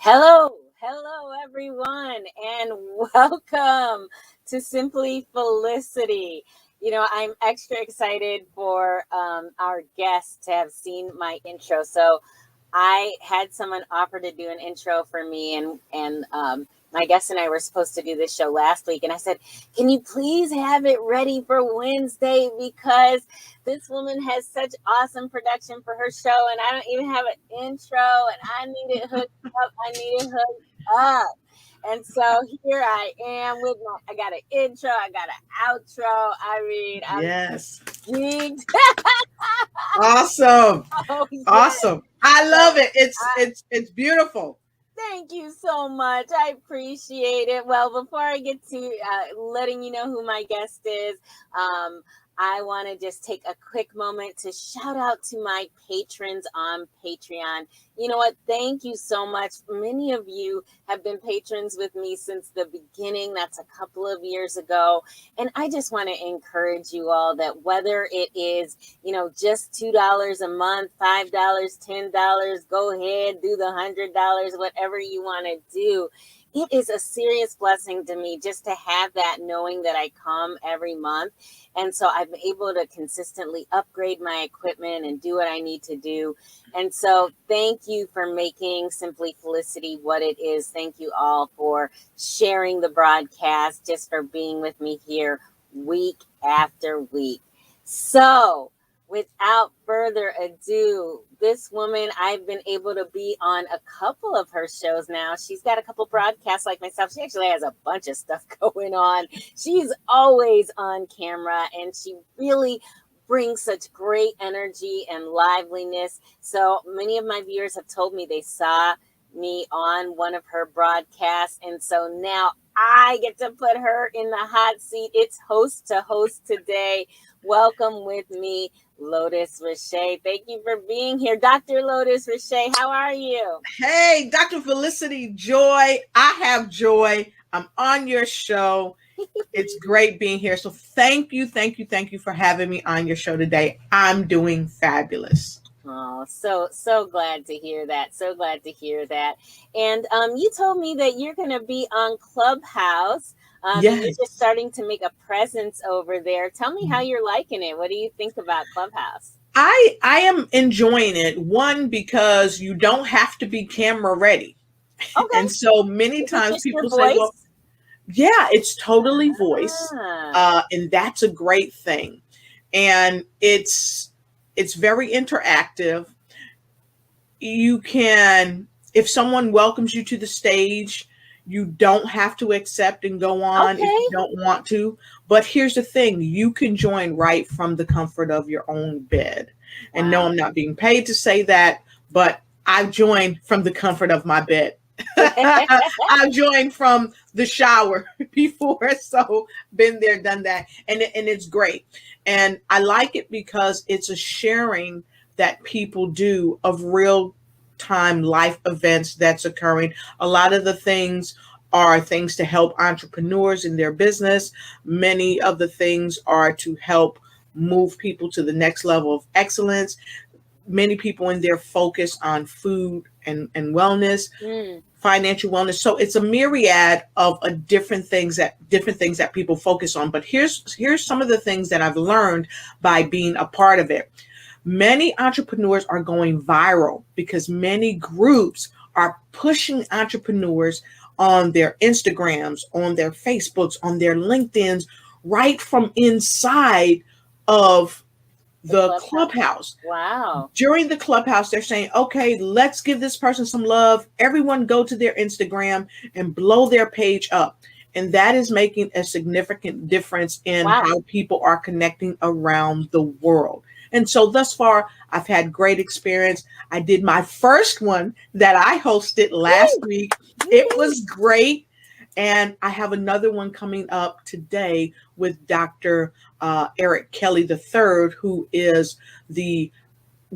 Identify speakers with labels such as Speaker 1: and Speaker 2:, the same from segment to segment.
Speaker 1: Hello everyone, and welcome to Simply Felicity. I'm extra excited for our guests to have seen my intro. So I had someone offer to do an intro for me, and my guest and I were supposed to do this show last week, and I said, "Can you please have it ready for Wednesday because this woman has such awesome production for her show, and I don't even have an intro, and I need it hooked up. I need it hooked up." And so here I am I got an intro, I got an outro. I'm
Speaker 2: Yes.
Speaker 1: geeked.
Speaker 2: Awesome.
Speaker 1: Oh, yes.
Speaker 2: Awesome. I love it. It's beautiful.
Speaker 1: Thank you so much. I appreciate it. Well, before I get to letting you know who my guest is, I want to just take a quick moment to shout out to my patrons on Patreon. You know what? Thank you so much. Many of you have been patrons with me since the beginning. That's a couple of years ago. And I just want to encourage you all that whether it is, just $2 a month, $5, $10, go ahead, do the $100, whatever you want to do. It is a serious blessing to me just to have that knowing that I come every month. And so I'm able to consistently upgrade my equipment and do what I need to do. And so thank you for making Simply Felicity what it is. Thank you all for sharing the broadcast, just for being with me here week after week. So without further ado, this woman, I've been able to be on a couple of her shows now. She's got a couple broadcasts like myself. She actually has a bunch of stuff going on. She's always on camera, and she really brings such great energy and liveliness. So many of my viewers have told me they saw me on one of her broadcasts, and so now I get to put her in the hot seat. It's host to host today. Welcome with me, Lotus Riche. Thank you for being here. Dr. Lotus Riche, how are you?
Speaker 2: Hey, Dr. Felicity, joy. I have joy. I'm on your show. It's great being here. So thank you for having me on your show today. I'm doing fabulous.
Speaker 1: Oh, so glad to hear that. So glad to hear that. And you told me that you're going to be on Clubhouse.
Speaker 2: Yes.
Speaker 1: And you're just starting to make a presence over there. Tell me how you're liking it. What do you think about Clubhouse?
Speaker 2: I am enjoying it. One, because you don't have to be camera ready.
Speaker 1: Okay.
Speaker 2: And so many times people say, well, yeah, it's totally voice. And that's a great thing. And it's very interactive. You can, if someone welcomes you to the stage, you don't have to accept and go on if you don't want to. But here's the thing, you can join right from the comfort of your own bed. Wow. And no, I'm not being paid to say that, but I've joined from the comfort of my bed. I've joined from the shower before, so been there, done that, and it's great. And I like it because it's a sharing that people do of real time life events that's occurring. A lot of the things are things to help entrepreneurs in their business. Many of the things are to help move people to the next level of excellence. Many people in there focus on food and wellness, financial wellness. So it's a myriad of different things that people focus on. But here's some of the things that I've learned by being a part of it. Many entrepreneurs are going viral because many groups are pushing entrepreneurs on their Instagrams, on their Facebooks, on their LinkedIns, right from inside of the clubhouse.
Speaker 1: Wow.
Speaker 2: During the clubhouse, they're saying, okay, let's give this person some love. Everyone go to their Instagram and blow their page up. And that is making a significant difference in how people are connecting around the world. And so thus far, I've had great experience. I did my first one that I hosted last week. It was great. And I have another one coming up today with Dr. Eric Kelly III, who is the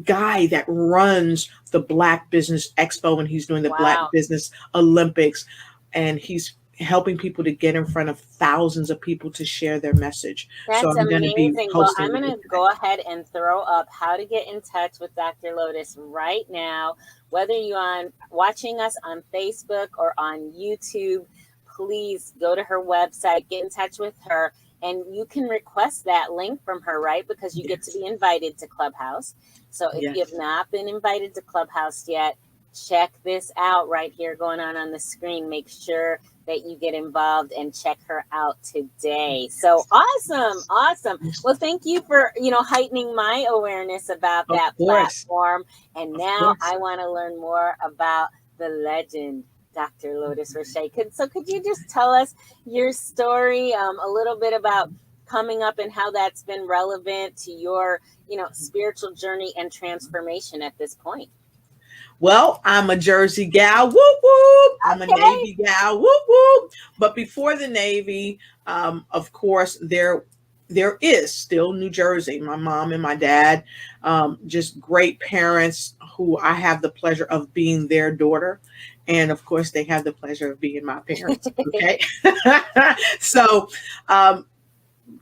Speaker 2: guy that runs the Black Business Expo, and he's doing the Black Business Olympics, and he's helping people to get in front of thousands of people to share their message.
Speaker 1: That's
Speaker 2: so I'm
Speaker 1: amazing. Well, I'm going to go ahead and throw up how to get in touch with Dr. Lotus right now. Whether you're watching us on Facebook or on YouTube, please go to her website, get in touch with her, and you can request that link from her, right? Because you get to be invited to Clubhouse. So if you have not been invited to Clubhouse yet, check this out right here going on the screen. Make sure that you get involved and check her out today. So awesome. Well, thank you for, heightening my awareness about that platform. And now I want to learn more about the legend, Dr. Lotus Riche. Could you just tell us your story, a little bit about coming up and how that's been relevant to your, spiritual journey and transformation at this point?
Speaker 2: Well, I'm a Jersey gal, whoop whoop. I'm a Navy gal, whoop whoop. But before the Navy, of course, there is still New Jersey. My mom and my dad, just great parents who I have the pleasure of being their daughter. And of course, they have the pleasure of being my parents. Okay. So,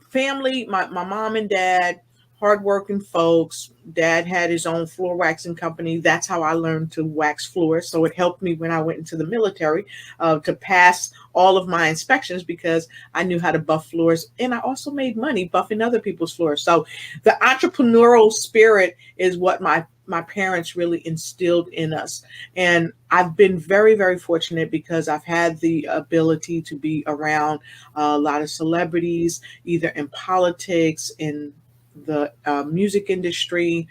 Speaker 2: family, my mom and dad, hardworking folks. Dad had his own floor waxing company. That's how I learned to wax floors. So it helped me when I went into the military to pass all of my inspections, because I knew how to buff floors. And I also made money buffing other people's floors. So the entrepreneurial spirit is what my parents really instilled in us. And I've been very, very fortunate because I've had the ability to be around a lot of celebrities, either in politics, in the music industry,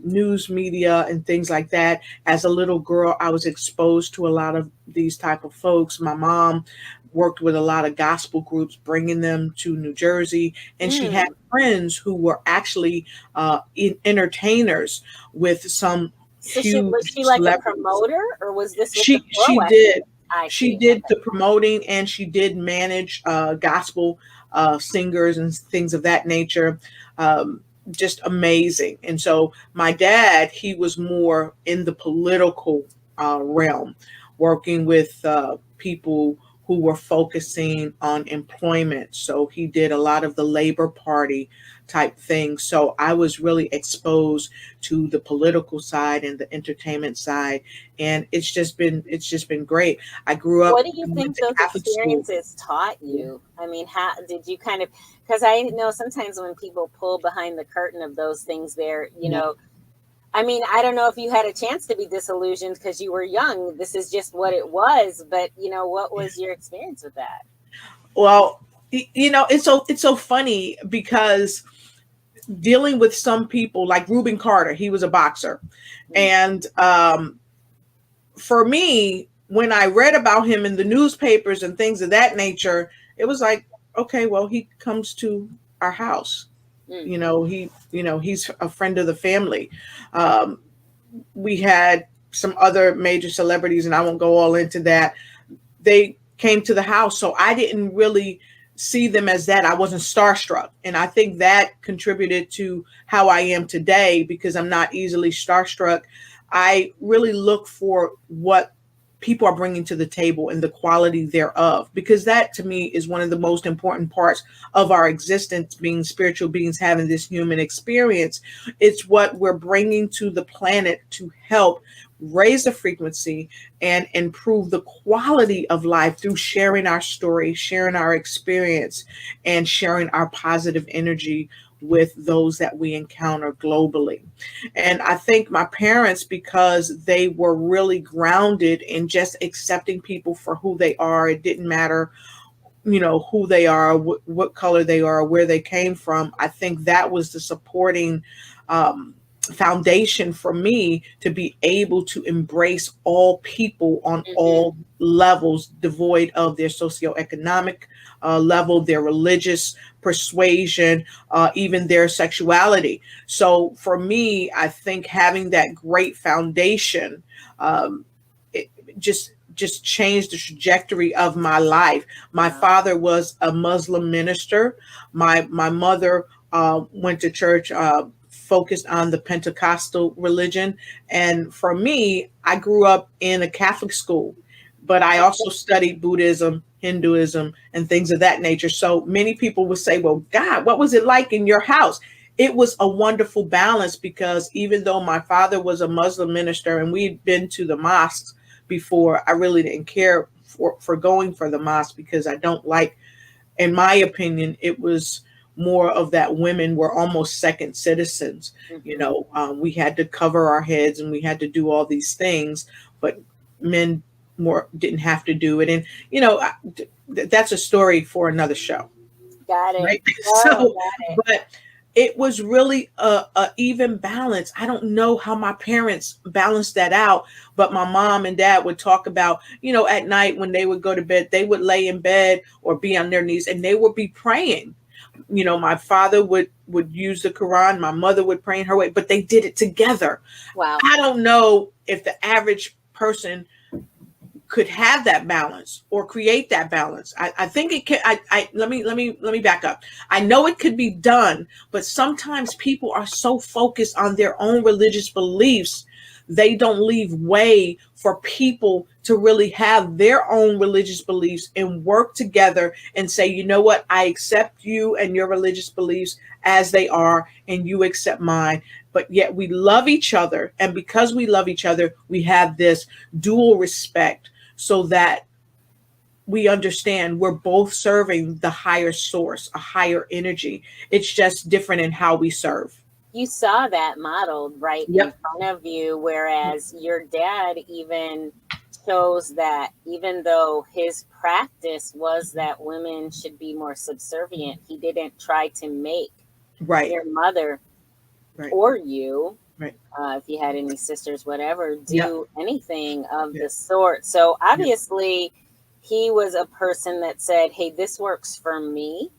Speaker 2: news media, and things like that. As a little girl, I was exposed to a lot of these type of folks. My mom worked with a lot of gospel groups, bringing them to New Jersey, and she had friends who were actually entertainers with some huge.
Speaker 1: Was she like a promoter, or was this?
Speaker 2: She did. She did the promoting, and she did manage gospel singers and things of that nature. Just amazing. And so my dad, he was more in the political realm, working with people who were focusing on employment. So he did a lot of the Labor Party type things. So I was really exposed to the political side and the entertainment side. And it's just been great. I grew up.
Speaker 1: What do you think those experiences taught you? I mean, how did you kind of, because I know sometimes when people pull behind the curtain of those things there, you know, I mean, I don't know if you had a chance to be disillusioned because you were young. This is just what it was. But, what was your experience with that?
Speaker 2: Well, it's so funny because dealing with some people like Reuben Carter, he was a boxer. And for me, when I read about him in the newspapers and things of that nature, it was like, okay, well, he comes to our house. He's a friend of the family. We had some other major celebrities, and I won't go all into that. They came to the house, so I didn't really see them as that. I wasn't starstruck. And I think that contributed to how I am today, because I'm not easily starstruck. I really look for what people are bringing to the table and the quality thereof, because that to me is one of the most important parts of our existence, being spiritual beings, having this human experience. It's what we're bringing to the planet to help raise the frequency and improve the quality of life through sharing our story, sharing our experience, and sharing our positive energy with those that we encounter globally. And I think my parents, because they were really grounded in just accepting people for who they are, it didn't matter, who they are, what color they are, where they came from. I think that was the supporting foundation for me to be able to embrace all people on all levels, devoid of their socioeconomic level, their religious persuasion, even their sexuality. So for me, I think having that great foundation, um, it just changed the trajectory of my life. My
Speaker 1: Wow.
Speaker 2: father was a Muslim minister. My mother went to church, focused on the Pentecostal religion. And for me, I grew up in a Catholic school, but I also studied Buddhism, Hinduism, and things of that nature. So many people would say, well, God, what was it like in your house? It was a wonderful balance, because even though my father was a Muslim minister and we'd been to the mosques before, I really didn't care for going for the mosque, because I don't like, in my opinion, it was more of that women were almost second citizens. We had to cover our heads and we had to do all these things, but men more didn't have to do it. And that's a story for another show.
Speaker 1: Got it.
Speaker 2: Right.
Speaker 1: Oh,
Speaker 2: So,
Speaker 1: got it.
Speaker 2: but it was really a even balance. I don't know how my parents balanced that out, but my mom and dad would talk about, at night when they would go to bed, they would lay in bed or be on their knees and they would be praying. My father would use the Quran, my mother would pray in her way, but they did it together.
Speaker 1: Wow.
Speaker 2: I don't know if the average person could have that balance or create that balance. I think it can. Let me back up. I know it could be done, but sometimes people are so focused on their own religious beliefs, they don't leave way for people to really have their own religious beliefs and work together and say, you know what, I accept you and your religious beliefs as they are, and you accept mine. But yet we love each other. And because we love each other, we have this dual respect, so that we understand we're both serving the higher source, a higher energy. It's just different in how we serve.
Speaker 1: You saw that modeled right in
Speaker 2: Yep.
Speaker 1: front of you, whereas your dad even shows that even though his practice was that women should be more subservient, he didn't try to make
Speaker 2: Right.
Speaker 1: your mother
Speaker 2: Right.
Speaker 1: or you,
Speaker 2: Right.
Speaker 1: if you had any sisters, whatever,
Speaker 2: Yep.
Speaker 1: do anything of
Speaker 2: Yep.
Speaker 1: the sort. So
Speaker 2: Yep.
Speaker 1: obviously, he was a person that said, hey, this works for me,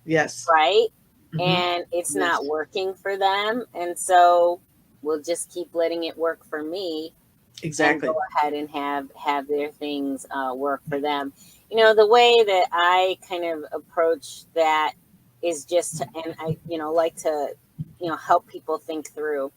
Speaker 2: Yes.
Speaker 1: right?
Speaker 2: Hmm.
Speaker 1: And it's
Speaker 2: Yes.
Speaker 1: not working for them. And so we'll just keep letting it work for me and
Speaker 2: Exactly.
Speaker 1: go ahead and have their things work for them. The way that I kind of approach that is just to, and I like to help people think through.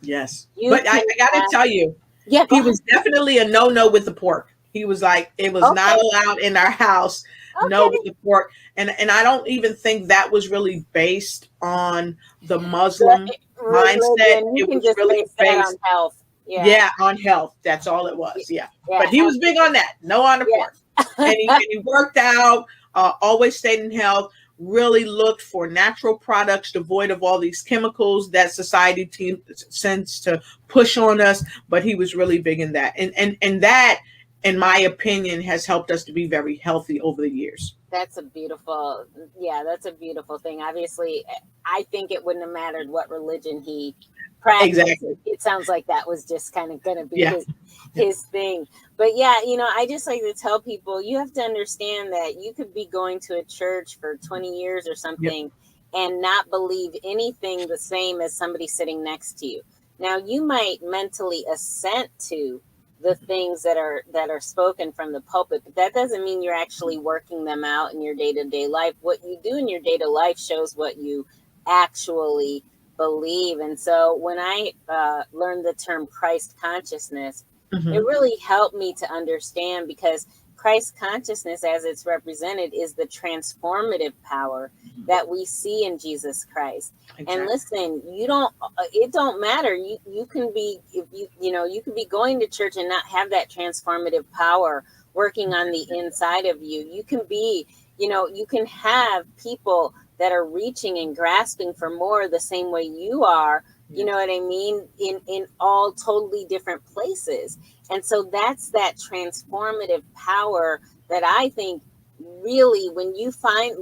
Speaker 2: Yes.
Speaker 1: You
Speaker 2: But I
Speaker 1: can
Speaker 2: got to
Speaker 1: have,
Speaker 2: tell you,
Speaker 1: yeah, go
Speaker 2: he
Speaker 1: ahead.
Speaker 2: was definitely a no with the pork. He was like, it was not
Speaker 1: Okay,
Speaker 2: allowed in our house. No
Speaker 1: okay,
Speaker 2: with the pork. And I don't even think that was really based on the Muslim mindset.
Speaker 1: religion. You
Speaker 2: It
Speaker 1: can
Speaker 2: was
Speaker 1: just
Speaker 2: really
Speaker 1: base that on
Speaker 2: based,
Speaker 1: health. Yeah,
Speaker 2: yeah, on health. That's all it was. Yeah.
Speaker 1: yeah,
Speaker 2: But he was big on that. No on the pork. And
Speaker 1: yeah.
Speaker 2: he worked out, always stayed in health, really looked for natural products devoid of all these chemicals that society tends to push on us. But he was really big in that. And that, in my opinion, has helped us to be very healthy over the years.
Speaker 1: That's a beautiful, yeah, that's a beautiful thing. Obviously, I think it wouldn't have mattered what religion he practiced.
Speaker 2: Exactly.
Speaker 1: It sounds like that was just kind of going to be
Speaker 2: Yeah. Yeah.
Speaker 1: his thing. But yeah, I just like to tell people, you have to understand that you could be going to a church for 20 years or
Speaker 2: Yep.
Speaker 1: something and not believe anything the same as somebody sitting next to you. Now, you might mentally assent to the things that are spoken from the pulpit, but that doesn't mean you're actually working them out in your day-to-day life. What you do in your day-to life shows what you actually believe. And so when I learned the term Christ consciousness, it
Speaker 2: Hmm.
Speaker 1: really helped me to understand, because Christ consciousness, as it's represented, is the transformative power that we see in Jesus Christ. And
Speaker 2: Exactly.
Speaker 1: listen, it don't matter. You can be, if you can be going to church and not have that transformative power working on the inside of you. You can be, you can have people that are reaching and grasping for more the same way you are, you
Speaker 2: Yeah.
Speaker 1: know what I mean, in all totally different places. And so that's that transformative power that I think really, when you find,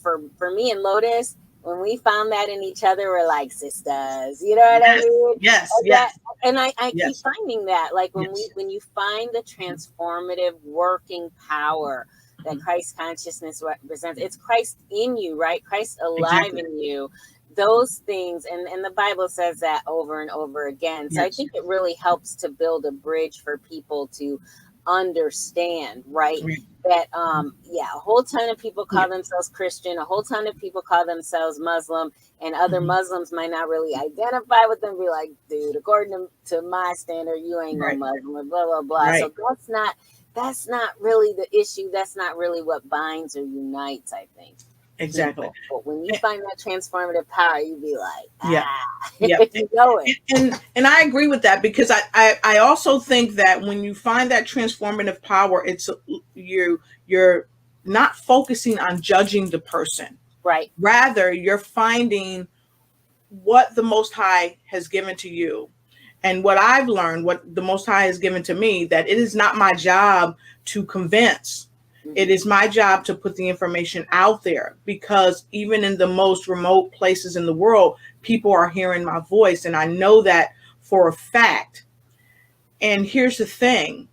Speaker 1: for me and Lotus, when we found that in each other, we're like sisters, you know what I
Speaker 2: Yes.
Speaker 1: mean?
Speaker 2: Yes.
Speaker 1: And that,
Speaker 2: Yes.
Speaker 1: and I keep
Speaker 2: Yes.
Speaker 1: finding that, like,
Speaker 2: Yes.
Speaker 1: when you find the transformative working power, that Christ consciousness represents. It's Christ in you, right? Christ alive
Speaker 2: Exactly.
Speaker 1: in you. Those things, and the Bible says that over and over again. So I
Speaker 2: Yes.
Speaker 1: think it really helps to build a bridge for people to understand, right?
Speaker 2: Right.
Speaker 1: That yeah, a whole ton of people
Speaker 2: Yeah.
Speaker 1: call themselves Christian, a whole ton of people call themselves Muslim, and other
Speaker 2: Mhm.
Speaker 1: Muslims might not really identify with them, be like, dude, according to my standard, you ain't no
Speaker 2: Right.
Speaker 1: Muslim, and blah blah blah.
Speaker 2: Right.
Speaker 1: So that's not really the issue. That's not really what binds or unites, I think,
Speaker 2: Exactly.
Speaker 1: people. But when you find that transformative power, you be like,
Speaker 2: Yeah.
Speaker 1: ah,
Speaker 2: Yeah.
Speaker 1: you know it.
Speaker 2: And I agree with that, because I also think that when you find that transformative power, it's you're not focusing on judging the person.
Speaker 1: Right.
Speaker 2: Rather, you're finding what the Most High has given to you. And what I've learned, what the Most High has given to me, that it is not my job to convince. It is my job to put the information out there, because even in the most remote places in the world, people are hearing my voice. And I know that for a fact. And here's the thing: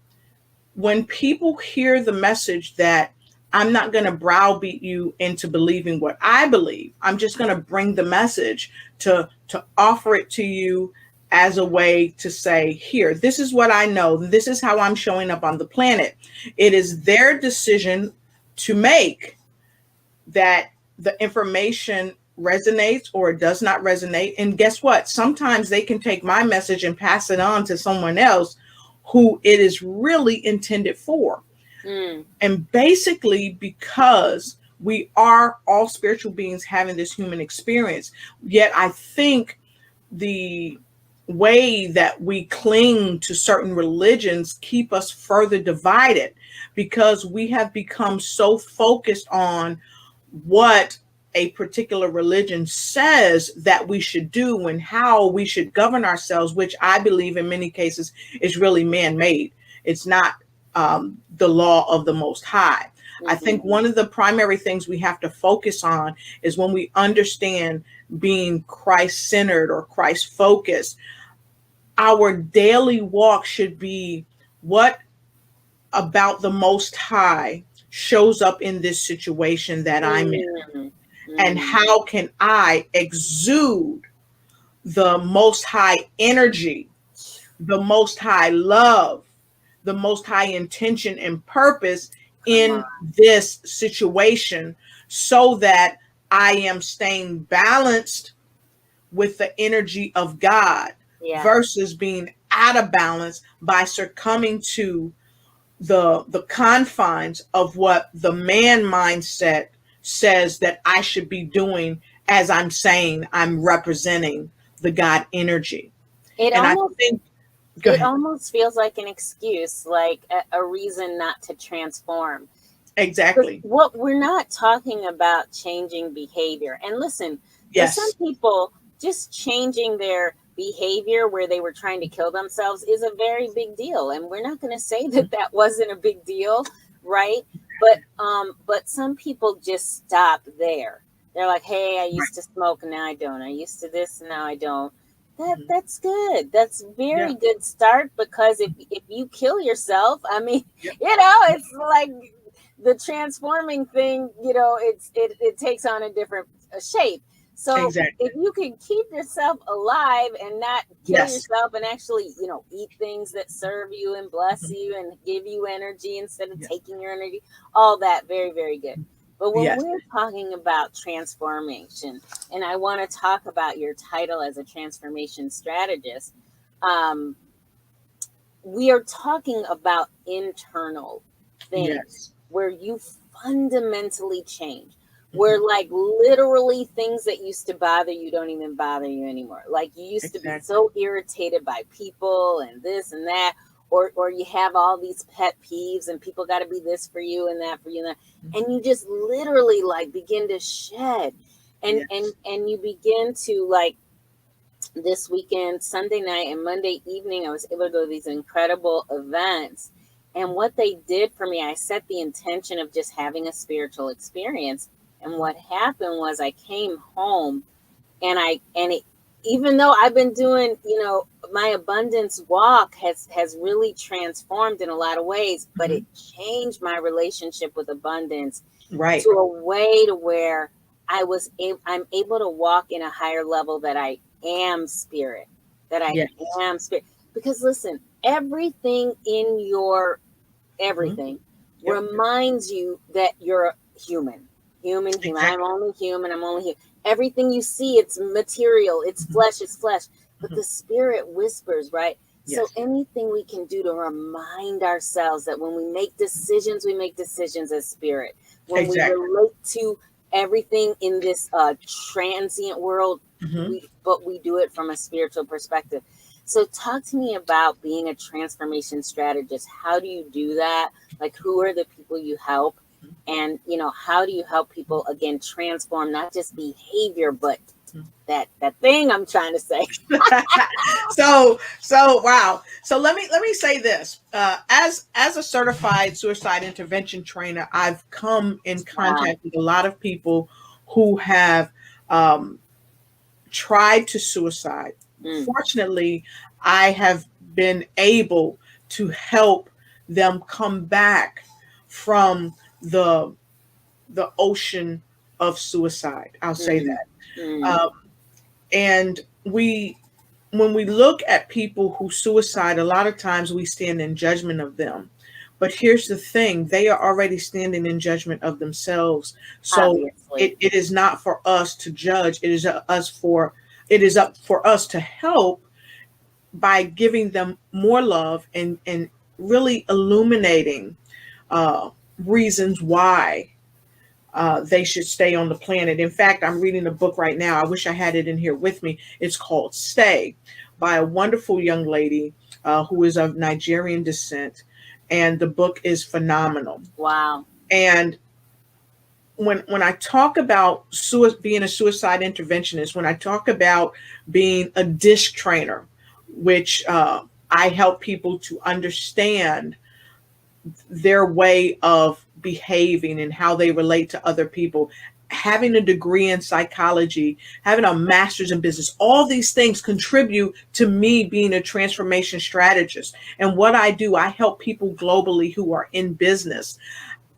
Speaker 2: when people hear the message that I'm not going to browbeat you into believing what I believe, I'm just going to bring the message to offer it to you as a way to say, here, this is what I know. This is how I'm showing up on the planet. It is their decision to make, that the information resonates or it does not resonate. And guess what? Sometimes they can take my message and pass it on to someone else who it is really intended for. And basically, because we are all spiritual beings having this human experience, yet I think the way that we cling to certain religions keep us further divided, because we have become so focused on what a particular religion says that we should do and how we should govern ourselves, which I believe in many cases is really man-made. It's not the law of the Most High. I think one of the primary things we have to focus on is when we understand being Christ-centered or Christ-focused, our daily walk should be, what about the Most High shows up in this situation that I'm in? And how can I exude the Most High energy, the Most High love, the Most High intention and purpose in this situation, so that I am staying balanced with the energy of God, versus being out of balance by succumbing to the confines of what the man mindset says that I should be doing, as I'm saying I'm representing the God energy.
Speaker 1: It
Speaker 2: And
Speaker 1: almost
Speaker 2: I think, go ahead.
Speaker 1: almost feels like an excuse, like a reason not to transform.
Speaker 2: Exactly.
Speaker 1: What we're not talking about changing behavior. And listen, for some people, just changing their behavior where they were trying to kill themselves is a very big deal. And we're not going to say that that wasn't a big deal, right? But some people just stop there. They're like, hey, I used to smoke, now I don't. I used to this, now I don't. That's good. That's very good start, because if you kill yourself, I mean, it's like the transforming thing, it takes on a different shape. So if you can keep yourself alive and not kill yourself, and actually, eat things that serve you and bless you and give you energy instead of taking your energy, all that, very, very good. But when we're talking about transformation, and I want to talk about your title as a transformation strategist, we are talking about internal things where you fundamentally change, where like literally things that used to bother you don't even bother you anymore. Like you used to be so irritated by people and this and that, or you have all these pet peeves and people got to be this for you and that for you and that, and you just literally like begin to shed, and you begin to, like, this weekend, Sunday night and Monday evening, I was able to go to these incredible events. And what they did for me, I set the intention of just having a spiritual experience. And what happened was I came home, and even though I've been doing, my abundance walk has really transformed in a lot of ways, but
Speaker 2: Mhm.
Speaker 1: it changed my relationship with abundance
Speaker 2: Right.
Speaker 1: to a way to where I'm able to walk in a higher level, that I am spirit, that I
Speaker 2: Yes.
Speaker 1: am spirit. Because listen, everything in your
Speaker 2: Mhm.
Speaker 1: everything
Speaker 2: Yep.
Speaker 1: reminds you that you're human. Human. I'm
Speaker 2: Exactly.
Speaker 1: only human. I'm only human. Everything you see, it's material, it's
Speaker 2: Mhm.
Speaker 1: flesh, it's flesh. But
Speaker 2: Mhm.
Speaker 1: the spirit whispers, right? So
Speaker 2: Yes.
Speaker 1: anything we can do to remind ourselves that when we make decisions as spirit. When we
Speaker 2: Exactly.
Speaker 1: relate to everything in this transient world,
Speaker 2: Mhm.
Speaker 1: we do it from a spiritual perspective. So talk to me about being a transformation strategist. How do you do that? Like, who are the people you help? And, how do you help people, again, transform not just behavior, but that thing I'm trying to say?
Speaker 2: So wow. So let me say this. As a certified suicide intervention trainer, I've come in
Speaker 1: Wow.
Speaker 2: contact with a lot of people who have um, tried to suicide.
Speaker 1: Mm,
Speaker 2: Fortunately, I have been able to help them come back from the ocean of suicide. I'll say
Speaker 1: mm,
Speaker 2: that.
Speaker 1: mm.
Speaker 2: Um, and when we look at people who suicide, a lot of times we stand in judgment of them. But here's the thing, they are already standing in judgment of themselves. So
Speaker 1: Obviously.
Speaker 2: it is not for us to judge. It is up for us to help by giving them more love and really illuminating uh, reasons why they should stay on the planet. In fact, I'm reading a book right now. I wish I had it in here with me. It's called Stay by a wonderful young lady who is of Nigerian descent. And the book is phenomenal.
Speaker 1: Wow.
Speaker 2: And when I talk about being a suicide interventionist, when I talk about being a disc trainer, which I help people to understand their way of behaving and how they relate to other people, having a degree in psychology, having a master's in business, all these things contribute to me being a transformation strategist. And what I do, I help people globally who are in business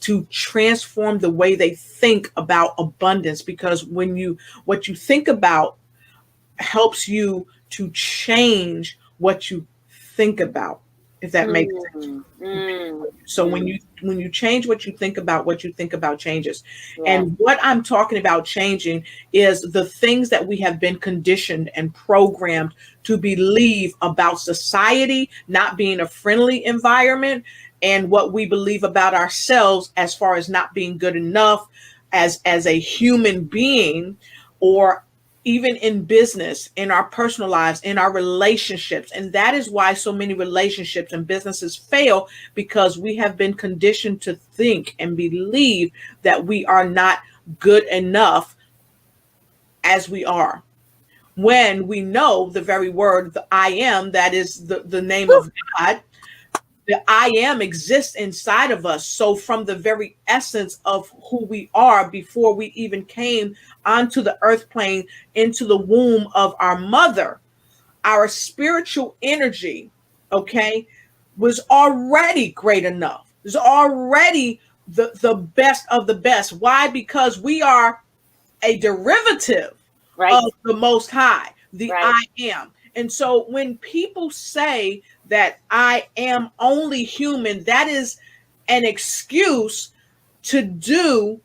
Speaker 2: to transform the way they think about abundance, because what you think about helps you to change what you think about, if that makes sense.
Speaker 1: Mm, mm,
Speaker 2: So
Speaker 1: mm.
Speaker 2: when you change what you think about, what you think about changes.
Speaker 1: Yes.
Speaker 2: And what I'm talking about changing is the things that we have been conditioned and programmed to believe about society not being a friendly environment, and what we believe about ourselves as far as not being good enough as a human being, or even in business, in our personal lives, in our relationships. And that is why so many relationships and businesses fail, because we have been conditioned to think and believe that we are not good enough as we are. When we know the very word, the I am, that is the name
Speaker 1: Whew.
Speaker 2: of God, the I am exists inside of us. So from the very essence of who we are before we even came onto the earth plane, into the womb of our mother, our spiritual energy, okay, was already great enough. It was already the best of the best. Why? Because we are a derivative
Speaker 1: Right.
Speaker 2: of the Most High, the
Speaker 1: Right.
Speaker 2: I am. And so when people say that I am only human, that is an excuse to do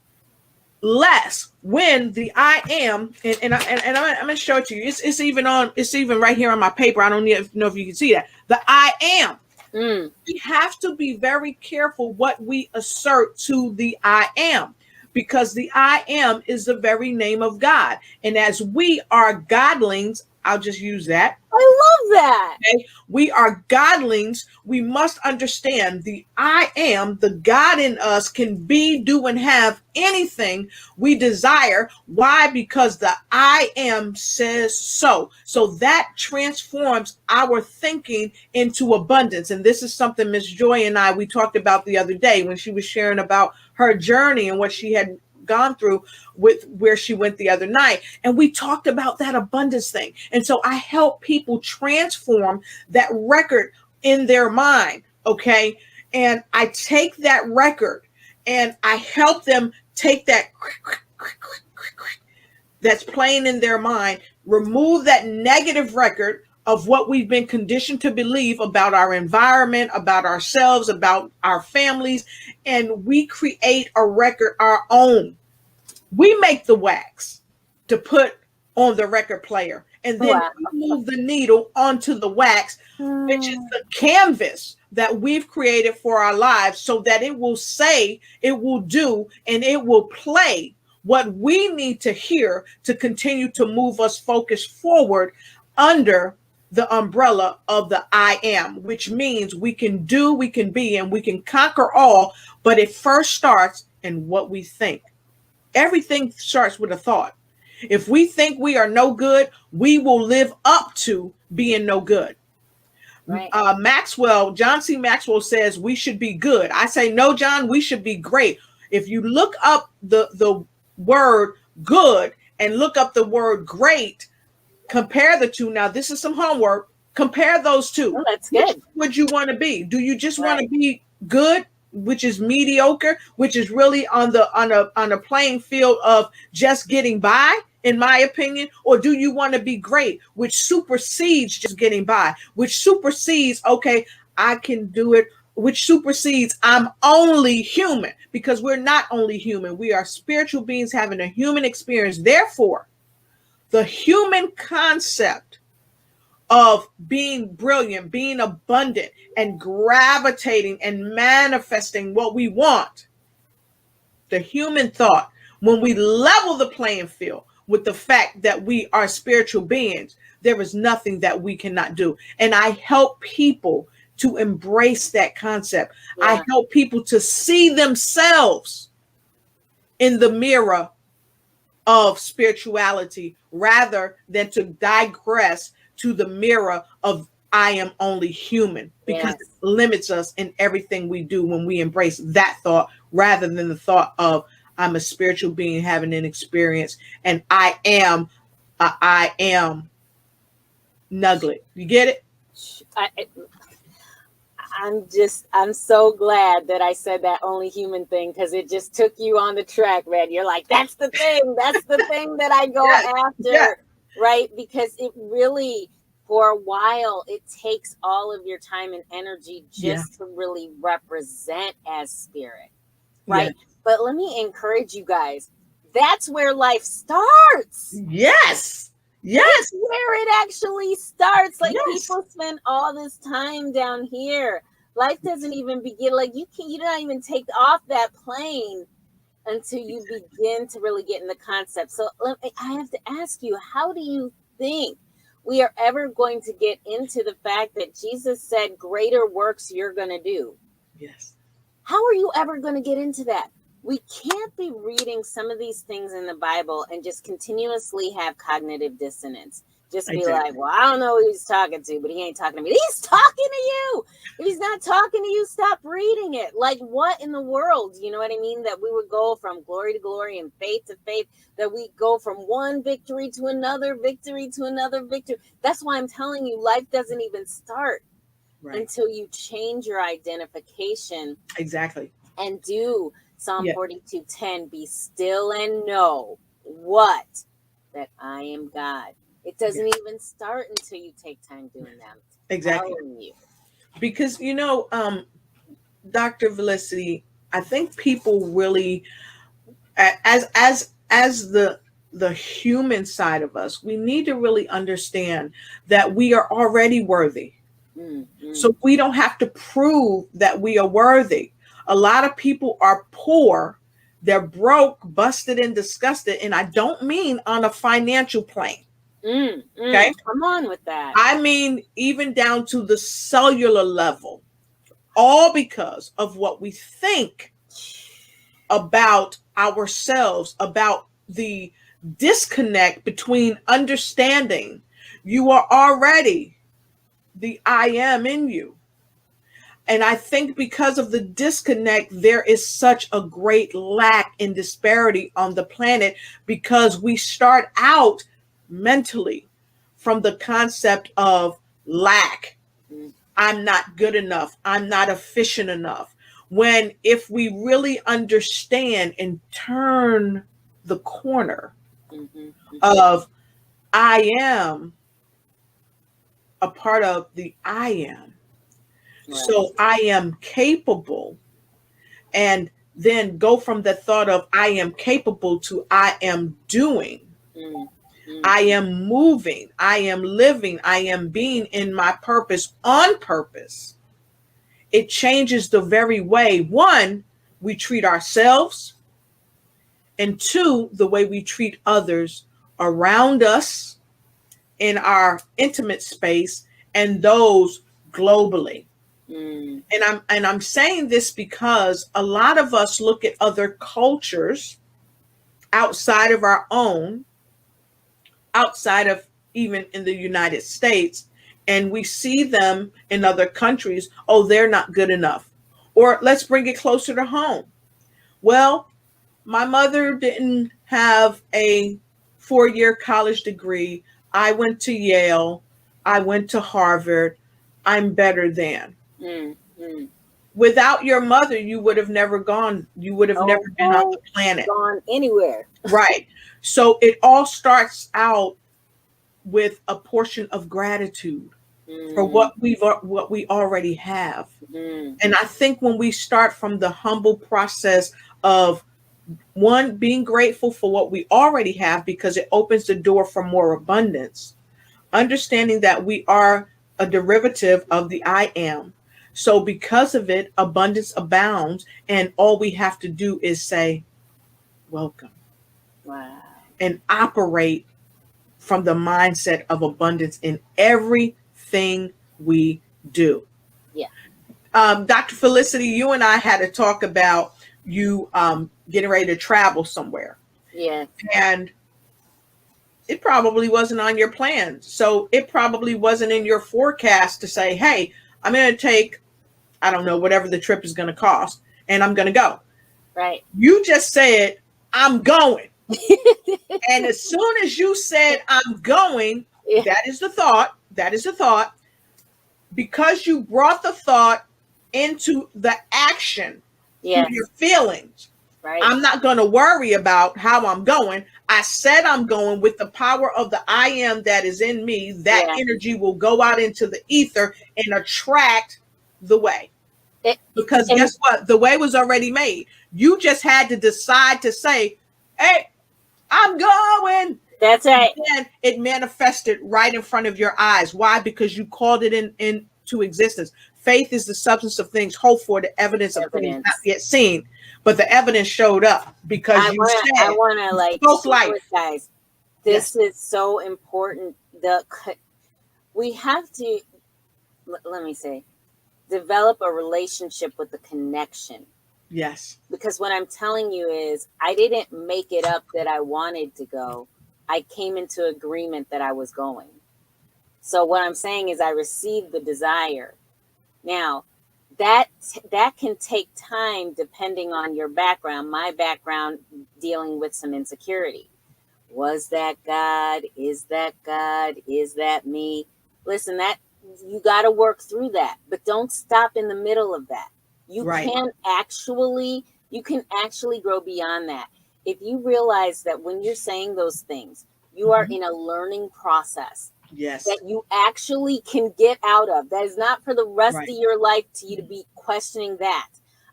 Speaker 2: less, when the I am, and I'm going to show it to you. It's even right here on my paper. I don't even know if you can see that. The I am.
Speaker 1: Mm.
Speaker 2: We have to be very careful what we assert to the I am, because the I am is the very name of God. And as we are godlings, I'll just use that.
Speaker 1: I love that.
Speaker 2: Okay? We are godlings. We must understand the I am, the God in us, can be, do, and have anything we desire. Why? Because the I am says so. So that transforms our thinking into abundance. And this is something Miss Joy and we talked about the other day when she was sharing about her journey and what she had gone through with where she went the other night. And we talked about that abundance thing. And so I help people transform that record in their mind. Okay. And I take that record and I help them take that that's playing in their mind, remove that negative record of what we've been conditioned to believe about our environment, about ourselves, about our families, and we create a record our own. We make the wax to put on the record player, and then we move the needle onto the wax, which is the canvas that we've created for our lives, so that it will say, it will do, and it will play what we need to hear to continue to move us focused forward under the umbrella of the I am, which means we can do, we can be, and we can conquer all. But it first starts in what we think. Everything starts with a thought. If we think we are no good, we will live up to being no good. Right. John C. Maxwell says we should be good. I say, no, John, we should be great. If you look up the word good and look up the word great, compare the two. Now, this is some homework. Compare those two.
Speaker 1: Oh, that's good.
Speaker 2: Which would you want to be? Do you just want to be good, which is mediocre, which is really on a playing field of just getting by, in my opinion? Or do you want to be great, which supersedes just getting by, which supersedes, okay, I can do it, which supersedes I'm only human? Because we're not only human. We are spiritual beings having a human experience. Therefore, the human concept of being brilliant, being abundant, and gravitating and manifesting what we want, the human thought, when we level the playing field with the fact that we are spiritual beings, there is nothing that we cannot do. And I help people to embrace that concept. Yeah. I help people to see themselves in the mirror of spirituality rather than to digress to the mirror of I am only human, because it limits us in everything we do when we embrace that thought rather than the thought of I'm a spiritual being having an experience and I am nugget. You get it?
Speaker 1: I'm so glad that I said that only human thing, because it just took you on the track, man. You're like, that's the thing that I go after, right? Because it really, for a while, it takes all of your time and energy just to really represent as spirit, right? Yeah. But let me encourage you guys. That's where life starts.
Speaker 2: Yes.
Speaker 1: That's where it actually starts. Like people spend all this time down here. Life doesn't even begin. Like you don't even take off that plane until you begin to really get in the concept. So I have to ask you, how do you think we are ever going to get into the fact that Jesus said greater works you're going to do?
Speaker 2: Yes.
Speaker 1: How are you ever going to get into that? We can't be reading some of these things in the Bible and just continuously have cognitive dissonance. Just be like, well, I don't know who he's talking to, but he ain't talking to me. He's talking to you. If he's not talking to you, stop reading it. Like, what in the world? You know what I mean? That we would go from glory to glory and faith to faith, that we go from one victory to another victory to another victory. That's why I'm telling you, life doesn't even start until you change your identification.
Speaker 2: Exactly.
Speaker 1: And do Psalm 42:10, be still and know what? That I am God. It doesn't even start until you take time doing that.
Speaker 2: Exactly. Because, Dr. Felicity, I think people really, as the human side of us, we need to really understand that we are already worthy. Mm-hmm. So we don't have to prove that we are worthy. A lot of people are poor, they're broke, busted, and disgusted. And I don't mean on a financial plane. Okay.
Speaker 1: Come on with that.
Speaker 2: I mean, even down to the cellular level, all because of what we think about ourselves, about the disconnect between understanding you are already the I am in you. And I think because of the disconnect, there is such a great lack in disparity on the planet, because we start out mentally from the concept of lack. I'm not good enough. I'm not efficient enough. When if we really understand and turn the corner of I am a part of the I am. Right. So I am capable, and then go from the thought of I am capable to I am doing. I am moving. I am living. I am being in my purpose on purpose. It changes the very way, one, we treat ourselves, and two, the way we treat others around us in our intimate space and those globally. And I'm saying this because a lot of us look at other cultures outside of our own, outside of even in the United States, and we see them in other countries. Oh, they're not good enough. Or let's bring it closer to home. Well, my mother didn't have a 4-year college degree. I went to Yale. I went to Harvard. I'm better than. Without your mother, you would have never gone. You would have never been on the planet.
Speaker 1: Gone anywhere.
Speaker 2: Right. So it all starts out with a portion of gratitude for what we already have. And I think when we start from the humble process of, one, being grateful for what we already have, because it opens the door for more abundance, understanding that we are a derivative of the I am. So because of it, abundance abounds, and all we have to do is say, welcome.
Speaker 1: Wow.
Speaker 2: And operate from the mindset of abundance in everything we do.
Speaker 1: Yeah.
Speaker 2: Dr. Felicity, you and I had a talk about you getting ready to travel somewhere.
Speaker 1: Yeah.
Speaker 2: And it probably wasn't on your plans. So it probably wasn't in your forecast to say, hey, I'm going to take, I don't know, whatever the trip is going to cost, and I'm going to go.
Speaker 1: Right.
Speaker 2: You just said, I'm going. And as soon as you said, I'm going, that is the thought. That is the thought. Because you brought the thought into the action, through your feelings.
Speaker 1: Right.
Speaker 2: I'm not going to worry about how I'm going. I said I'm going with the power of the I am that is in me. That energy will go out into the ether and attract the way. Because guess what? The way was already made. You just had to decide to say, hey, I'm going.
Speaker 1: That's right.
Speaker 2: And it manifested right in front of your eyes. Why? Because you called it into existence. Faith is the substance of things hoped for, the evidence of things not yet seen. But the evidence showed up because I
Speaker 1: want to life. Guys, this is so important. We have to, let me say, develop a relationship with the connection.
Speaker 2: Yes.
Speaker 1: Because what I'm telling you is, I didn't make it up that I wanted to go. I came into agreement that I was going. So what I'm saying is, I received the desire. Now, that can take time depending on your background. My background, dealing with some insecurity. Was that God? Is that God? Is that me? Listen, that you got to work through that, but don't stop in the middle of that. You can actually grow beyond that. If you realize that when you're saying those things, you are in a learning process.
Speaker 2: Yes.
Speaker 1: That you actually can get out of. That is not for the rest of your life to you to be questioning that.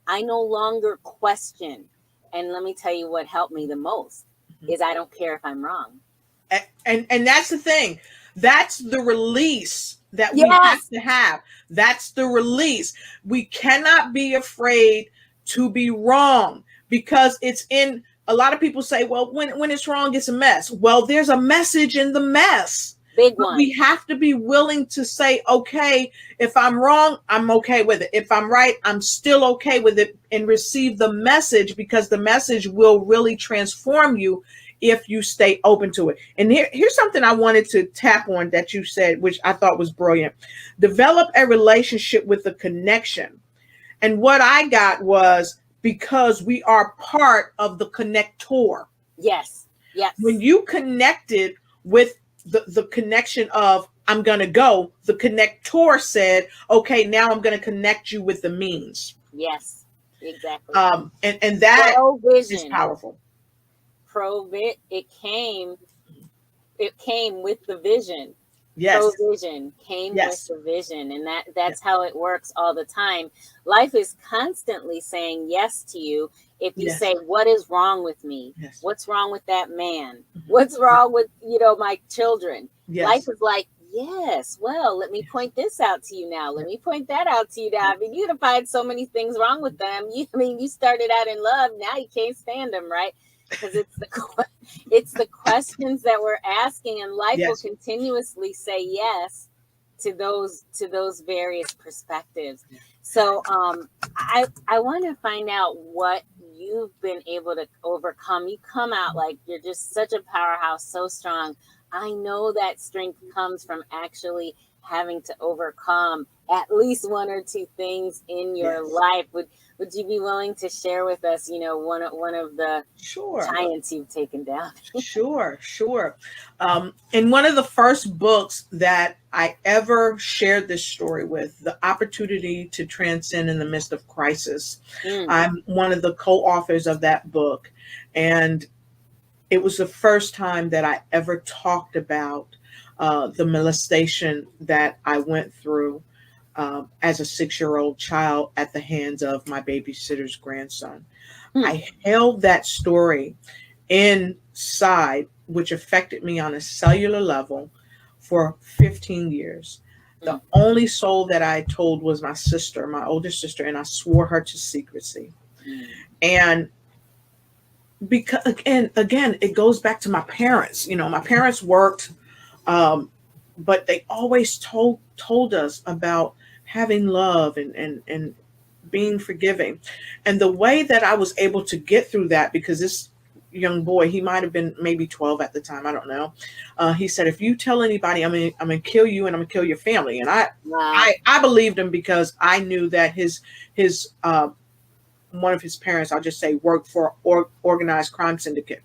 Speaker 1: I no longer question. And let me tell you what helped me the most is I don't care if I'm wrong.
Speaker 2: And that's the thing. That's the release that we have to have. That's the release. We cannot be afraid to be wrong, because it's in, a lot of people say, well, when it's wrong, it's a mess. Well, there's a message in the mess.
Speaker 1: Big one.
Speaker 2: We have to be willing to say, okay, if I'm wrong, I'm okay with it. If I'm right, I'm still okay with it, and receive the message, because the message will really transform you if you stay open to it. And here's something I wanted to tap on that you said, which I thought was brilliant. Develop a relationship with the connection. And what I got was because we are part of the connector.
Speaker 1: Yes. Yes.
Speaker 2: When you connected with the connection of I'm going to go, the connector said, okay, now I'm going to connect you with the means.
Speaker 1: Yes, exactly.
Speaker 2: And that
Speaker 1: Provision.
Speaker 2: is powerful.
Speaker 1: It came with the vision.
Speaker 2: Yes.
Speaker 1: Provision came
Speaker 2: Yes.
Speaker 1: with the vision, and that's how it works all the time. Life is constantly saying yes to you. If you
Speaker 2: Yes.
Speaker 1: say, what is wrong with me?
Speaker 2: Yes.
Speaker 1: What's wrong with that man? What's wrong with, my children?
Speaker 2: Yes.
Speaker 1: Life is like, yes, well, let me point this out to you now. Let me point that out to you now. I mean, you're going to find so many things wrong with them. You started out in love. Now you can't stand them, right? Because it's the questions that we're asking, and life
Speaker 2: Yes.
Speaker 1: will continuously say yes to those various perspectives. So I want to find out what you've been able to overcome. You come out like you're just such a powerhouse, so strong. I know that strength comes from actually having to overcome at least one or two things in your life. Would you be willing to share with us, one of the giants you've taken down?
Speaker 2: Sure. In one of the first books that I ever shared this story with, The Opportunity to Transcend in the Midst of Crisis, I'm one of the co-authors of that book. And it was the first time that I ever talked about the molestation that I went through as a 6-year-old child at the hands of my babysitter's grandson. I held that story inside, which affected me on a cellular level for 15 years. The only soul that I told was my sister, my older sister, and I swore her to secrecy. And because again, it goes back to my parents. My parents worked, but they always told us about having love and being forgiving. And the way that I was able to get through that, because this young boy, he might have been maybe 12 at the time, I don't know. He said, if you tell anybody, I'm gonna kill you and I'm gonna kill your family. And I believed him because I knew that his one of his parents, I'll just say, worked for organized crime syndicate.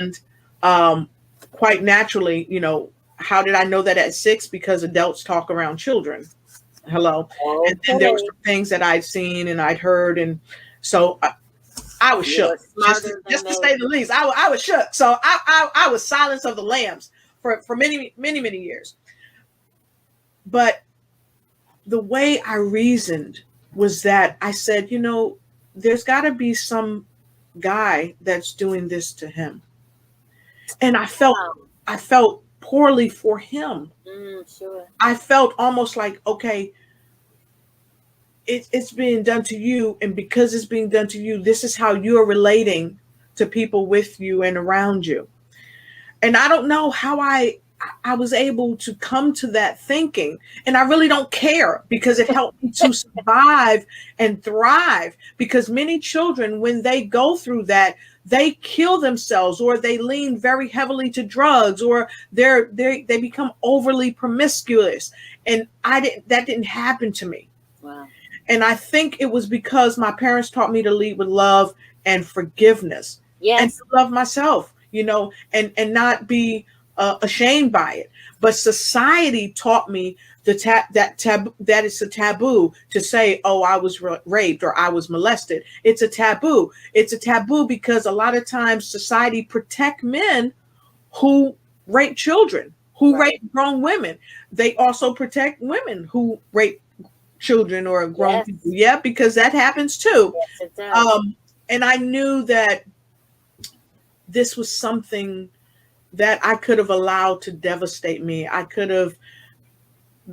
Speaker 2: And quite naturally, how did I know that at 6? Because adults talk around children. Hello. Okay. And then there were some things that I'd seen and I'd heard. And so I was shook, just to say the least. I was shook. So I was Silence of the Lambs for many, many, many years. But the way I reasoned was that I said, there's got to be some guy that's doing this to him. And I felt poorly for him.
Speaker 1: Sure.
Speaker 2: I felt almost like, okay, it's being done to you. And because it's being done to you, this is how you're relating to people with you and around you. And I don't know how I was able to come to that thinking. And I really don't care, because it helped me to survive and thrive. Because many children, when they go through that, they kill themselves, or they lean very heavily to drugs, or they become overly promiscuous. And that didn't happen to me.
Speaker 1: Wow.
Speaker 2: And I think it was because my parents taught me to lead with love and forgiveness.
Speaker 1: Yes.
Speaker 2: And to love myself, and not be ashamed by it. But society taught me that it's a taboo to say, oh, I was raped or I was molested. It's a taboo. It's a taboo because a lot of times society protect men who rape children, who rape grown women. They also protect women who rape children or grown people. Yeah, because that happens too.
Speaker 1: Yes, it does.
Speaker 2: And I knew that this was something that I could have allowed to devastate me. I could have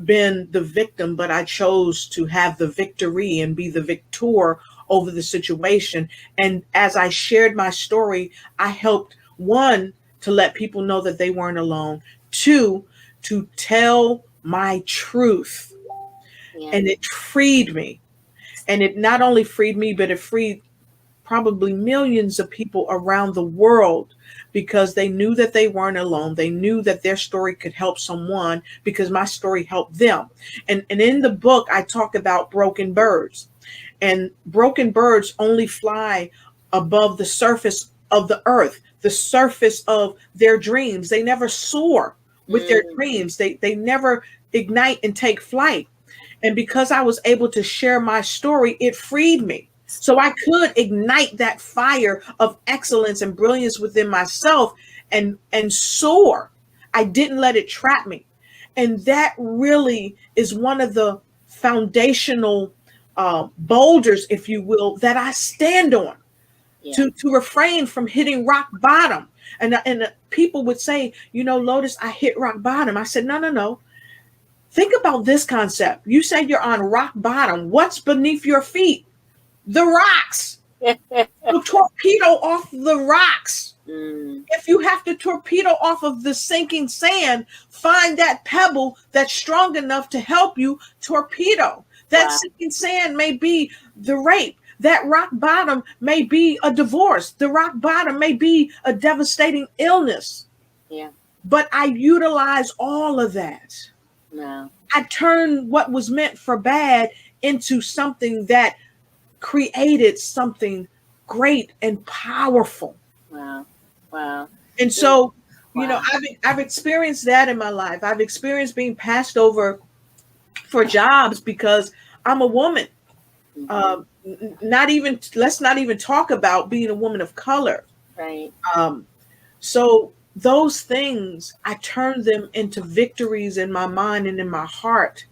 Speaker 2: been the victim, but I chose to have the victory and be the victor over the situation. And as I shared my story, I helped, 1, to let people know that they weren't alone. 2, to tell my truth. Yeah. And it freed me. And it not only freed me, but it freed probably millions of people around the world, because they knew that they weren't alone. They knew that their story could help someone, because my story helped them. And in the book, I talk about broken birds. And broken birds only fly above the surface of the earth, the surface of their dreams. They never soar with their dreams. They never ignite and take flight. And because I was able to share my story, it freed me. So I could ignite that fire of excellence and brilliance within myself and soar. I didn't let it trap me. And that really is one of the foundational boulders, if you will, that I stand on to refrain from hitting rock bottom. And people would say, Lotus, I hit rock bottom. I said, no. Think about this concept. You say you're on rock bottom. What's beneath your feet? The rocks. So torpedo off the rocks. If you have to torpedo off of the sinking sand, find that pebble that's strong enough to help you torpedo. That sinking sand may be the rape. That rock bottom may be a divorce. The rock bottom may be a devastating illness.
Speaker 1: Yeah.
Speaker 2: But I utilize all of that.
Speaker 1: No.
Speaker 2: I turned what was meant for bad into something that created something great and powerful.
Speaker 1: Wow. Wow.
Speaker 2: And so, I've experienced that in my life. I've experienced being passed over for jobs because I'm a woman. Let's not even talk about being a woman of color.
Speaker 1: Right.
Speaker 2: So those things, I turned them into victories in my mind and in my heart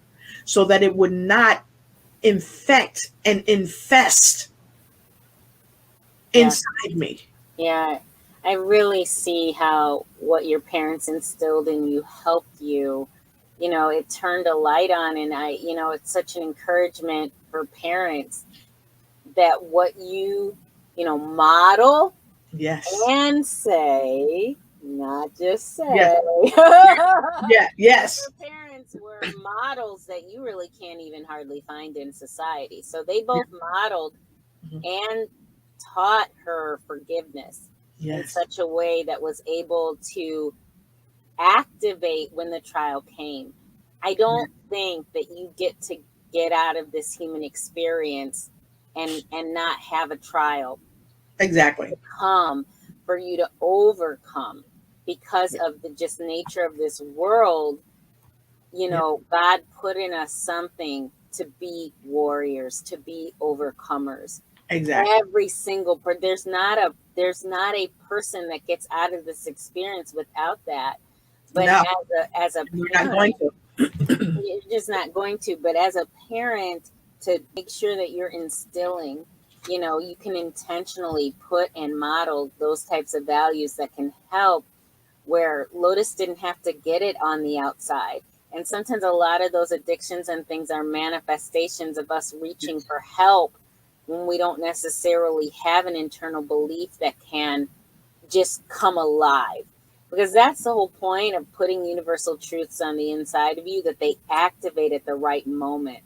Speaker 2: so that it would not infect and infest inside me.
Speaker 1: Yeah. I really see how what your parents instilled in you helped you. It turned a light on, and it's such an encouragement for parents that what you model and say, not just say.
Speaker 2: Yes.
Speaker 1: Your parents were models that you really can't even hardly find in society. So they both modeled and taught her forgiveness in such a way that was able to activate when the trial came. I don't think that you get to get out of this human experience and not have a trial.
Speaker 2: Exactly.
Speaker 1: For you to overcome because of the just nature of this world. God put in us something to be warriors, to be overcomers.
Speaker 2: Exactly.
Speaker 1: Every single there's not a person that gets out of this experience without that. But as a
Speaker 2: you're
Speaker 1: parent,
Speaker 2: not going to.
Speaker 1: you're just not going to. But as a parent, to make sure that you're instilling, you can intentionally put and model those types of values that can help, where Lotus didn't have to get it on the outside. And sometimes a lot of those addictions and things are manifestations of us reaching for help when we don't necessarily have an internal belief that can just come alive. Because that's the whole point of putting universal truths on the inside of you, that they activate at the right moment.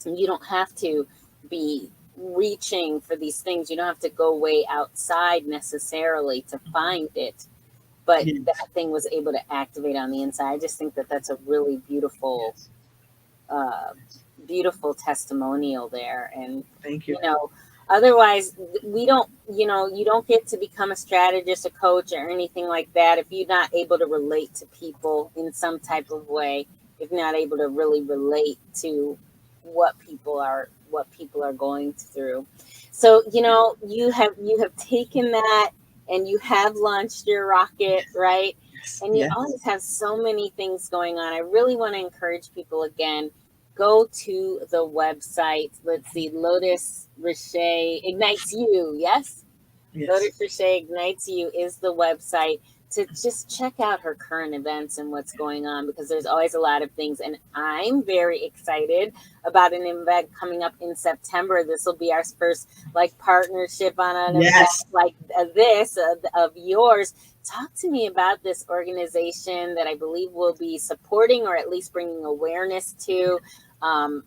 Speaker 1: And you don't have to be reaching for these things. You don't have to go way outside necessarily to find it. But that thing was able to activate on the inside. I just think that that's a really beautiful, beautiful testimonial there. And,
Speaker 2: thank you.
Speaker 1: Otherwise, we don't, you don't get to become a strategist, a coach, or anything like that if you're not able to relate to people in some type of way. If you're not able to really relate to what people are going through. So, you have taken that and you have launched your rocket, right? And you always have so many things going on. I really want to encourage people again. Go to the website. Let's see, Lotus Riche Ignites You. Yes? Lotus Riche Ignites You is the website to just check out her current events and what's going on, because there's always a lot of things. And I'm very excited about an event coming up in September. This will be our first partnership on an event like this of yours. Talk to me about this organization that I believe will be supporting, or at least bringing awareness to.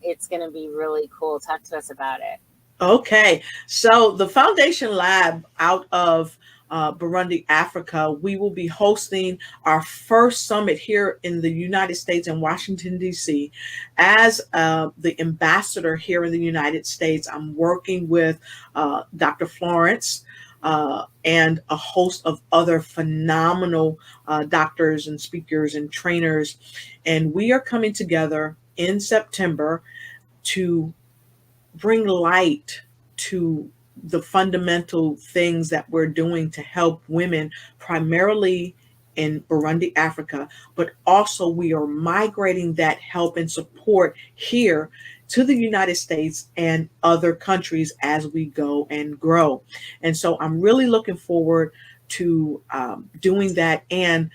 Speaker 1: It's going to be really cool. Talk to us about it.
Speaker 2: Okay. So the Foundation Lab out of Burundi, Africa, we will be hosting our first summit here in the United States in Washington, D.C. As the ambassador here in the United States, I'm working with Dr. Florence and a host of other phenomenal doctors and speakers and trainers. And we are coming together in September to bring light to the fundamental things that we're doing to help women, primarily in Burundi, Africa, but also we are migrating that help and support here to the United States and other countries as we go and grow. And so I'm really looking forward to doing that. And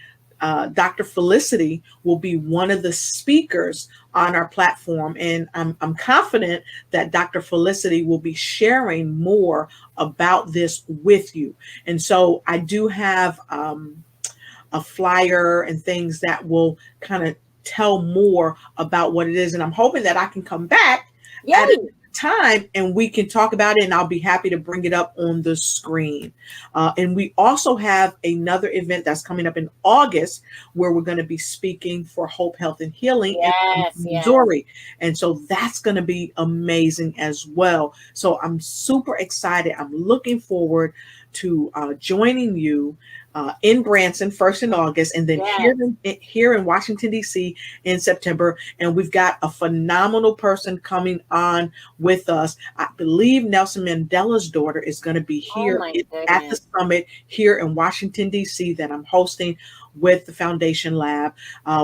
Speaker 2: Dr. Felicity will be one of the speakers on our platform. And I'm confident that Dr. Felicity will be sharing more about this with you. And so I do have a flyer and things that will kind of tell more about what it is. And I'm hoping that I can come back at a time and we can talk about it, and I'll be happy to bring it up on the screen. And we also have another event that's coming up in August where we're going to be speaking for Hope, Health, and Healing in Missouri. And so that's going to be amazing as well. So I'm super excited. I'm looking forward to joining you in Branson first in August, and then here in Washington, D.C. in September. And we've got a phenomenal person coming on with us. I believe Nelson Mandela's daughter is going to be here at the summit here in Washington, D.C. that I'm hosting with the Foundation Lab.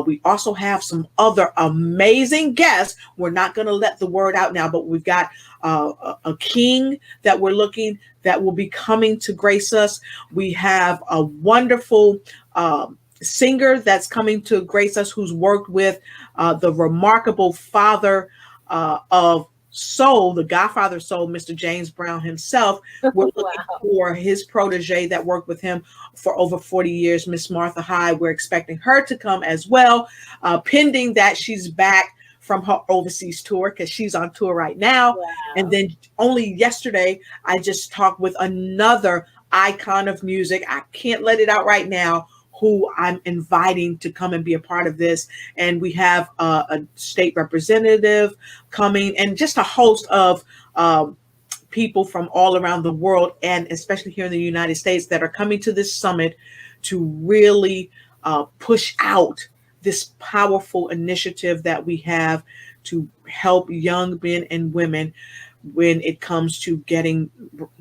Speaker 2: We also have some other amazing guests. We're not going to let the word out now, but we've got a king that we're looking that will be coming to grace us. We have a wonderful singer that's coming to grace us who's worked with the remarkable father of soul, the godfather of soul, Mr. James Brown himself. We're looking for his protege that worked with him for over 40 years, Miss Martha Hyde. We're expecting her to come as well, pending that she's back from her overseas tour, because she's on tour right now. And then only yesterday, I just talked with another icon of music. I can't let it out right now, who I'm inviting to come and be a part of this. And we have a state representative coming, and just a host of people from all around the world, and especially here in the United States, that are coming to this summit to really push out this powerful initiative that we have to help young men and women when it comes to getting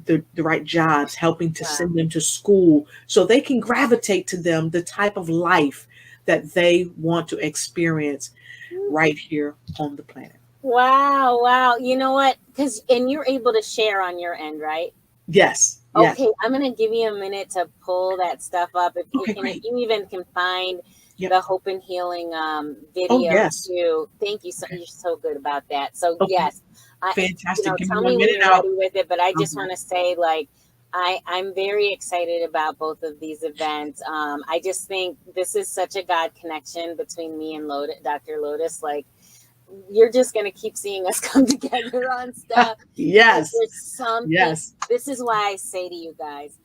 Speaker 2: the right jobs, helping to send them to school so they can gravitate to them, the type of life that they want to experience right here on the planet.
Speaker 1: Wow. You know what? And you're able to share on your end, right?
Speaker 2: Yes.
Speaker 1: Okay, I'm going to give you a minute to pull that stuff up. If you even can find the Hope and Healing video too. Thank you. You're so good about that. So yes,
Speaker 2: fantastic.
Speaker 1: Tell me when you're ready with it. But I just want to say, I'm very excited about both of these events. I just think this is such a God connection between me and Dr. Lotus. You're just going to keep seeing us come together on stuff.
Speaker 2: Yes.
Speaker 1: There's something. Yes. This is why I say to you guys,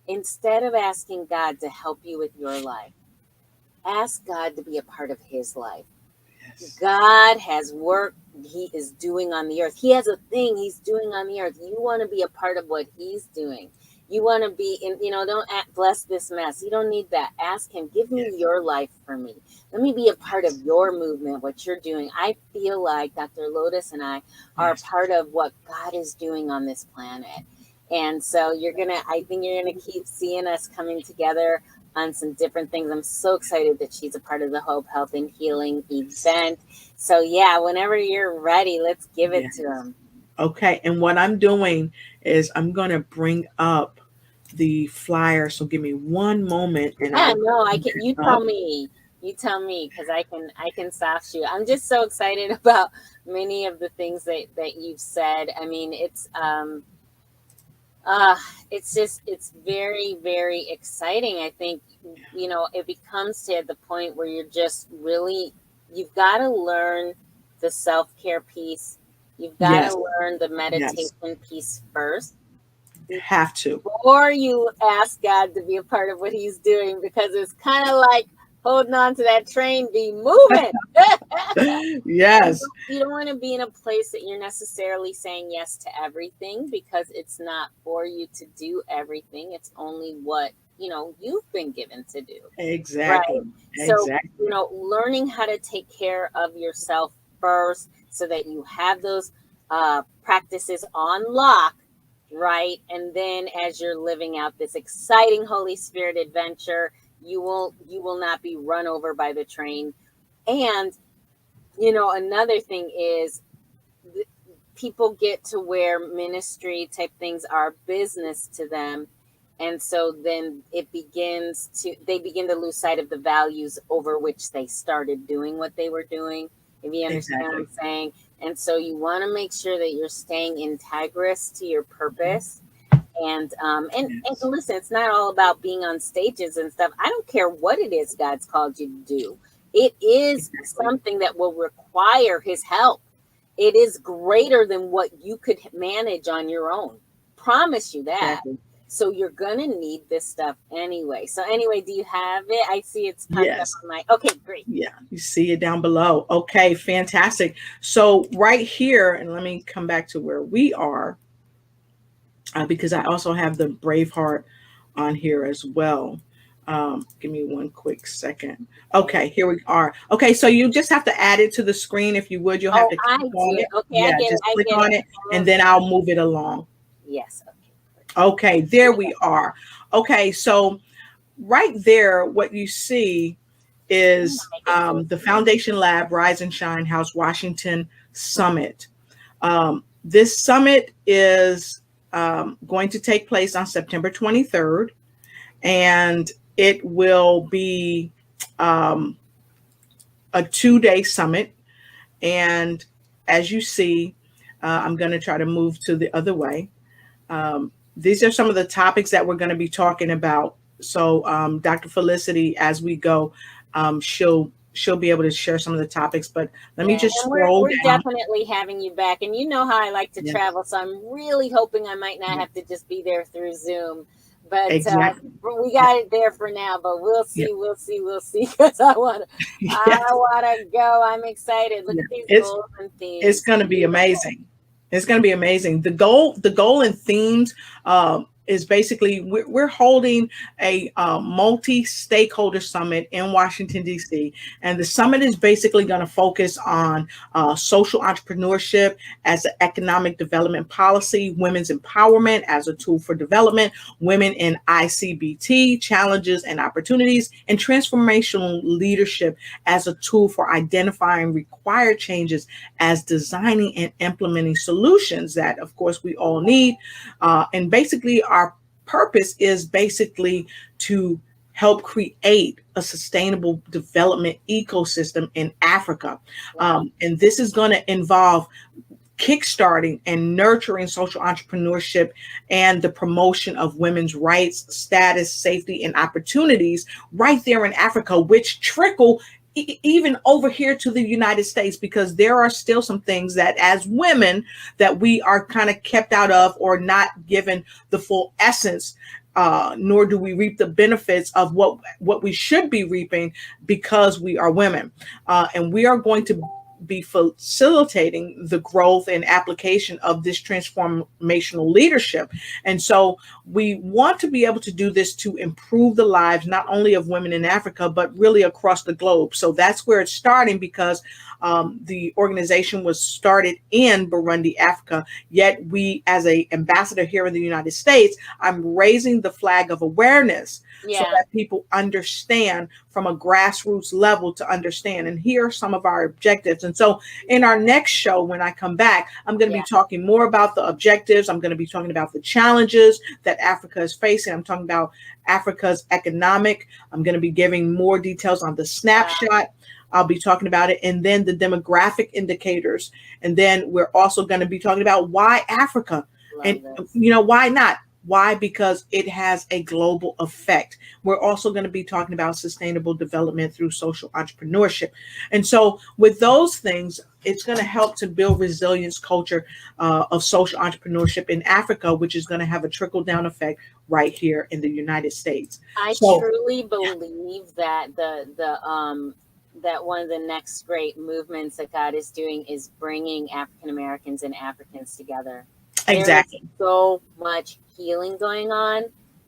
Speaker 1: instead of asking God to help you with your life, ask God to be a part of his life. Yes. God has work he is doing on the earth. He has a thing he's doing on the earth. You want to be a part of what he's doing. You want to be in, don't bless this mess. You don't need that. Ask him, give me your life for me. Let me be a part of your movement, what you're doing. I feel like Dr. Lotus and I are a part of what God is doing on this planet. And so I think you're going to keep seeing us coming together on some different things. I'm so excited that she's a part of the Hope, Health, and Healing event. So whenever you're ready, let's give it to them.
Speaker 2: Okay. And what I'm doing is I'm going to bring up the flyer. So give me one moment. And
Speaker 1: I can. You tell me. You tell me, because I can soft shoot. I'm just so excited about many of the things that you've said. I mean, it's very, very exciting. I think, it becomes to the point where you're just really, you've got to learn the self-care piece. You've got to learn the meditation piece first.
Speaker 2: Have to.
Speaker 1: Or you ask God to be a part of what he's doing, because it's kind of like holding on to that train, be moving.
Speaker 2: Yes.
Speaker 1: You don't want to be in a place that you're necessarily saying yes to everything, because it's not for you to do everything. It's only what, you've been given to do.
Speaker 2: Exactly.
Speaker 1: Right. So,
Speaker 2: Exactly.
Speaker 1: learning how to take care of yourself first, so that you have those practices on lock, right? And then as you're living out this exciting Holy Spirit adventure, you will not be run over by the train. And another thing is, people get to where ministry type things are business to them, and so then they begin to lose sight of the values over which they started doing what they were doing, if you understand what I'm saying. And so you want to make sure that you're staying integrous to your purpose. And listen, it's not all about being on stages and stuff. I don't care what it is God's called you to do. It is something that will require his help. It is greater than what you could manage on your own. Promise you that.
Speaker 2: Exactly.
Speaker 1: So you're going to need this stuff anyway. So anyway, do you have it? I see it's popped up on my, okay, great.
Speaker 2: Yeah, you see it down below. Okay, fantastic. So right here, and let me come back to where we are, because I also have the Braveheart on here as well. Give me one quick second. Okay, here we are. Okay, so you just have to add it to the screen if you would. You'll have to click on it.
Speaker 1: Okay, yeah,
Speaker 2: just click on it, and then I'll move it along.
Speaker 1: Yes.
Speaker 2: Okay, there we are. Okay, so right there, what you see is the Foundation Lab Rise and Shine House Washington Summit. This summit is going to take place on September 23rd, and it will be a 2-day summit. And as you see, I'm going to try to move to the other way. These are some of the topics that we're going to be talking about. So Dr. Felicity, as we go, she'll be able to share some of the topics, but let me just scroll
Speaker 1: we're
Speaker 2: down.
Speaker 1: Definitely having you back. And you know how I like to travel, so I'm really hoping I might not have to just be there through Zoom. But we got it there for now, but we'll see, we'll see, because I want to go. I'm excited. Look at these goals and themes.
Speaker 2: It's going to be amazing. It's going to be amazing. The goal and themes is basically we're holding a multi-stakeholder summit in Washington, D.C. And the summit is basically going to focus on social entrepreneurship as an economic development policy, women's empowerment as a tool for development, women in ICBT, challenges and opportunities, and transformational leadership as a tool for identifying required changes as designing and implementing solutions that, of course, we all need. And basically, our purpose is basically to help create a sustainable development ecosystem in Africa. And this is going to involve kickstarting and nurturing social entrepreneurship and the promotion of women's rights, status, safety, and opportunities right there in Africa, which trickle even over here to the United States, because there are still some things that as women that we are kind of kept out of or not given the full essence, nor do we reap the benefits of what we should be reaping because we are women. And we are going to be facilitating the growth and application of this transformational leadership. And so we want to be able to do this to improve the lives, not only of women in Africa, but really across the globe. So that's where it's starting, because the organization was started in Burundi, Africa, yet we, as an ambassador here in the United States, I'm raising the flag of awareness so that people understand from a grassroots level to understand. And here are some of our objectives. And so in our next show, when I come back, I'm going to be talking more about the objectives. I'm going to be talking about the challenges that Africa is facing. I'm talking about Africa's economic. I'm going to be giving more details on the snapshot. I'll be talking about it. And then the demographic indicators. And then we're also going to be talking about why Africa. Why not? Why? Because it has a global effect. We're also going to be talking about sustainable development through social entrepreneurship. And so with those things, it's going to help to build resilience culture of social entrepreneurship in Africa, which is going to have a trickle down effect right here in the United States.
Speaker 1: I
Speaker 2: So
Speaker 1: truly believe that that one of the next great movements that God is doing is bringing African Americans and Africans together. There is
Speaker 2: exactly,
Speaker 1: so much healing going on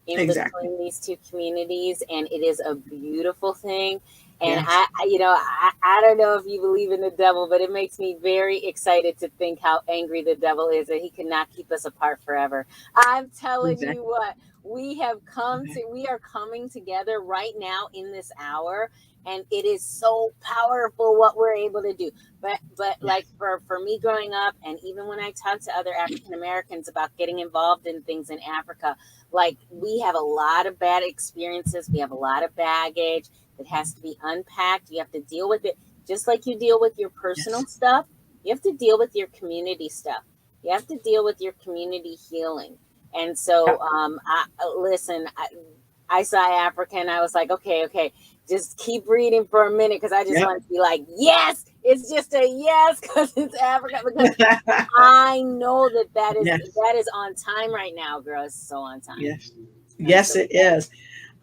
Speaker 1: in
Speaker 2: exactly.
Speaker 1: between these two communities, and it is a beautiful thing. And
Speaker 2: Yes,
Speaker 1: I don't know if you believe in the devil, but it makes me very excited to think how angry the devil is that he cannot keep us apart forever. I'm telling you
Speaker 2: exactly.
Speaker 1: what, we are coming together right now in this hour, and it is so powerful what we're able to do. But like
Speaker 2: Yes,
Speaker 1: for me growing up, and even when I talk to other African Americans about getting involved in things in Africa, like we have a lot of bad experiences, we have a lot of baggage that has to be unpacked. You have to deal with it just like you deal with your personal
Speaker 2: yes.
Speaker 1: stuff. You have to deal with your community stuff. You have to deal with your community healing. And
Speaker 2: Yeah.
Speaker 1: so, I saw Africa and I was like, okay, just keep reading for a minute because I just
Speaker 2: Yep.
Speaker 1: want to be like, yes, it's just a yes because it's Africa. Because I know
Speaker 2: Yes,
Speaker 1: that is on time right now, girl. It's so on time.
Speaker 2: yes,
Speaker 1: I'm
Speaker 2: yes,
Speaker 1: so
Speaker 2: it is.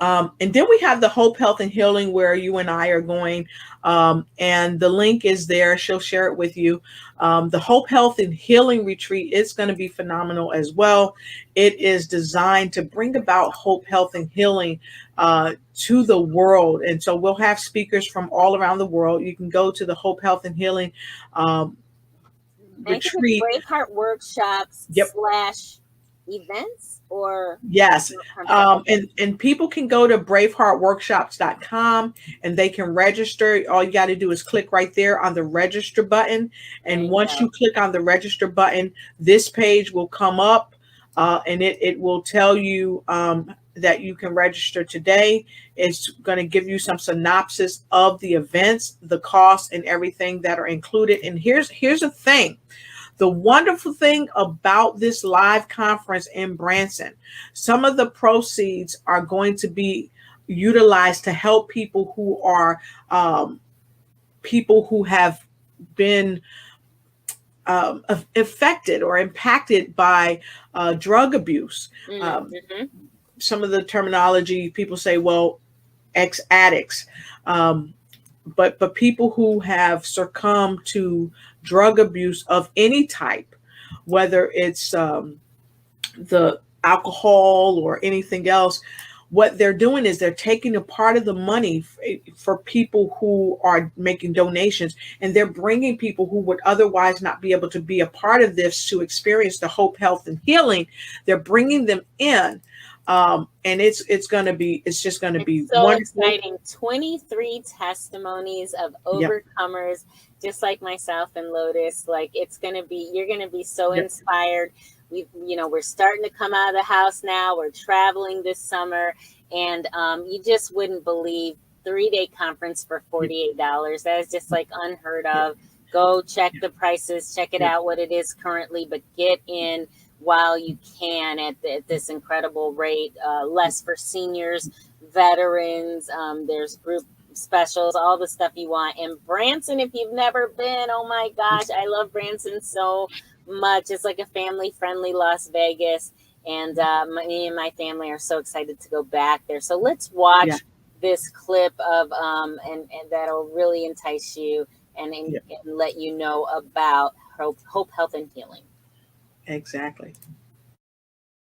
Speaker 2: And then we have the Hope, Health, and Healing where you and I are going. And the link is there. She'll share it with you. The Hope, Health, and Healing retreat is going to be phenomenal as well. It is designed to bring about hope, health, and healing to the world. And so we'll have speakers from all around the world. You can go to the Hope, Health, and Healing um,
Speaker 1: And I think it's
Speaker 2: retreat.
Speaker 1: Braveheart Workshops
Speaker 2: Yep.
Speaker 1: / events or
Speaker 2: Yes.
Speaker 1: okay.
Speaker 2: And people can go to braveheartworkshops.com and they can register. All you got to do is click right there on the register button.
Speaker 1: There
Speaker 2: And
Speaker 1: you
Speaker 2: once
Speaker 1: go.
Speaker 2: you click on the register button, this page will come up and it will tell you that you can register today. It's going to give you some synopsis of the events, the costs, and everything that are included. And here's the thing. The wonderful thing about this live conference in Branson, some of the proceeds are going to be utilized to help um, people who have been affected or impacted by drug abuse.
Speaker 1: Mm-hmm.
Speaker 2: Some of the terminology people say, well, ex addicts, but people who have succumbed to drug abuse of any type, whether it's the alcohol or anything else, what they're doing is they're taking a part of the money for people who are making donations, and they're bringing people who would otherwise not be able to be a part of this to experience the hope, health, and healing. They're bringing them in, and it's just going to
Speaker 1: It's
Speaker 2: be
Speaker 1: so
Speaker 2: wonderful.
Speaker 1: exciting. 23 testimonies of
Speaker 2: Yep.
Speaker 1: overcomers, just like myself and Lotus. Like you're gonna be so
Speaker 2: Yep.
Speaker 1: inspired. We're starting to come out of the house now. We're traveling this summer, and you just wouldn't believe 3-day conference for
Speaker 2: Yep.
Speaker 1: $48. That is just like unheard
Speaker 2: Yep.
Speaker 1: of. Go check the prices, check it
Speaker 2: Yep.
Speaker 1: out what it is currently, but get in while you can at this incredible rate. Less for seniors, veterans. There's group specials, all the stuff you want. And Branson, if you've never been, oh my gosh, I love Branson so much. It's like a family friendly Las Vegas. And me and my family are so excited to go back there. So let's
Speaker 2: Yeah.
Speaker 1: watch this clip of and that'll really entice you and
Speaker 2: Yep.
Speaker 1: let you know about hope, health, and healing.
Speaker 2: Exactly.